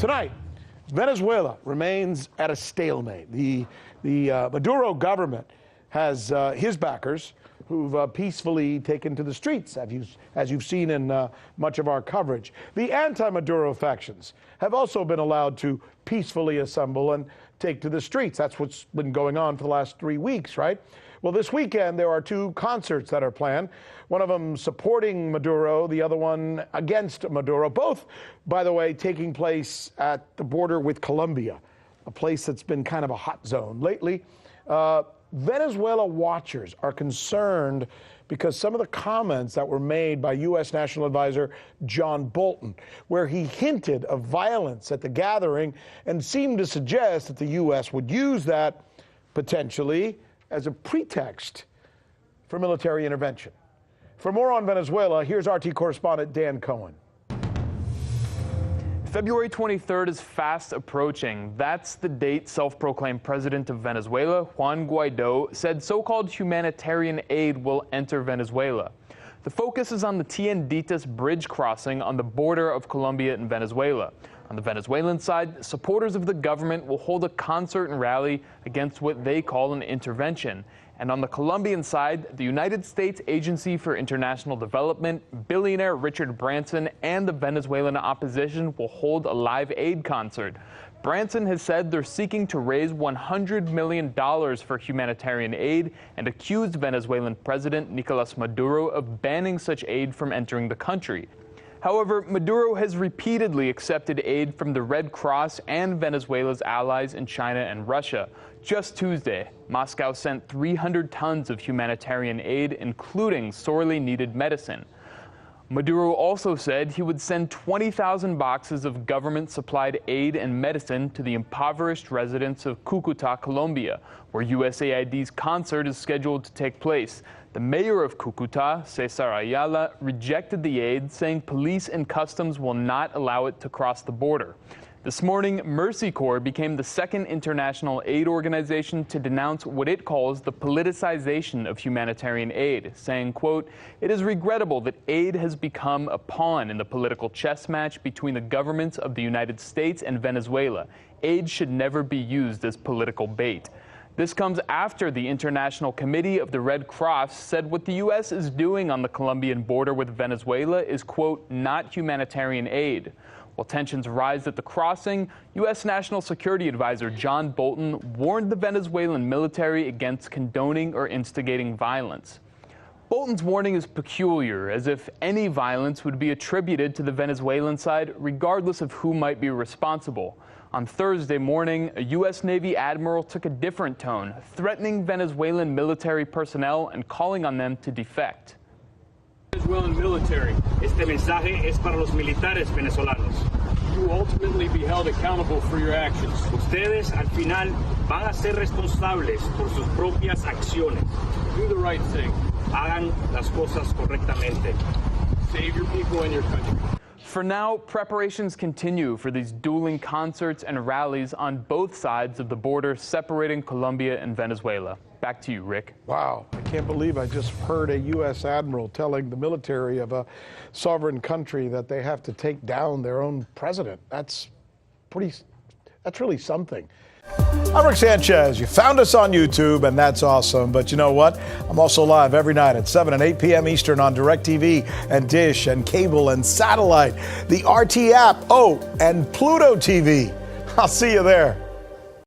Tonight, Venezuela remains at a stalemate. The Maduro government has his backers who've peacefully taken to the streets, as you've seen in much of our coverage. The anti-Maduro factions have also been allowed to peacefully assemble and take to the streets. That's what's been going on for the last 3 weeks, right? Well, this weekend, there are two concerts that are planned. One of them supporting Maduro, the other one against Maduro. Both, by the way, taking place at the border with Colombia, a place that's been kind of a hot zone lately. Venezuela watchers are concerned because some of the comments that were made by U.S. National Advisor John Bolton, where he hinted of violence at the gathering and seemed to suggest that the U.S. would use that potentially as a pretext for military intervention. For more on Venezuela, here's RT correspondent Dan Cohen. February 23rd is fast approaching. That's the date self-proclaimed president of Venezuela, Juan Guaido, said so-called humanitarian aid will enter Venezuela. The focus is on the Tienditas bridge crossing on the border of Colombia and Venezuela. On the Venezuelan side, supporters of the government will hold a concert and rally against what they call an intervention. And on the Colombian side, the United States Agency for International Development, billionaire Richard Branson, and the Venezuelan opposition will hold a live aid concert. Branson has said they're seeking to raise $100 million for humanitarian aid and accused Venezuelan President Nicolas Maduro of banning such aid from entering the country. However, Maduro has repeatedly accepted aid from the Red Cross and Venezuela's allies in China and Russia. Just Tuesday, Moscow sent 300 tons of humanitarian aid, including sorely needed medicine. Maduro also said he would send 20,000 boxes of government-supplied aid and medicine to the impoverished residents of Cúcuta, Colombia, where USAID's concert is scheduled to take place. The mayor of Cúcuta, Cesar Ayala, rejected the aid, saying police and customs will not allow it to cross the border. This morning, Mercy Corps became the second international aid organization to denounce what it calls the politicization of humanitarian aid, saying, quote, "It is regrettable that aid has become a pawn in the political chess match between the governments of the United States and Venezuela. Aid should never be used as political bait." This comes after the International Committee of the Red Cross said what the U.S. is doing on the Colombian border with Venezuela is, quote, "not humanitarian aid." While tensions rise at the crossing, U.S. National Security Advisor John Bolton warned the Venezuelan military against condoning or instigating violence. Bolton's warning is peculiar, as if any violence would be attributed to the Venezuelan side, regardless of who might be responsible. On Thursday morning, a U.S. Navy admiral took a different tone, threatening Venezuelan military personnel and calling on them to defect. Venezuelan military, este mensaje es para los militares venezolanos. You will ultimately be held accountable for your actions. Ustedes al final van a ser responsables por sus propias acciones. Do the right thing. Hagan las cosas correctamente. Save your people and your country. For now, preparations continue for these dueling concerts and rallies on both sides of the border separating Colombia and Venezuela. Back to you, Rick. Wow, I can't believe I just heard a U.S. admiral telling the military of a sovereign country that they have to take down their own president. That's really something. I'm Rick Sanchez. You found us on YouTube, and that's awesome. But you know what? I'm also live every night at 7 and 8 p.m. Eastern on DirecTV and Dish and cable and satellite, the RT app, and Pluto TV. I'll see you there.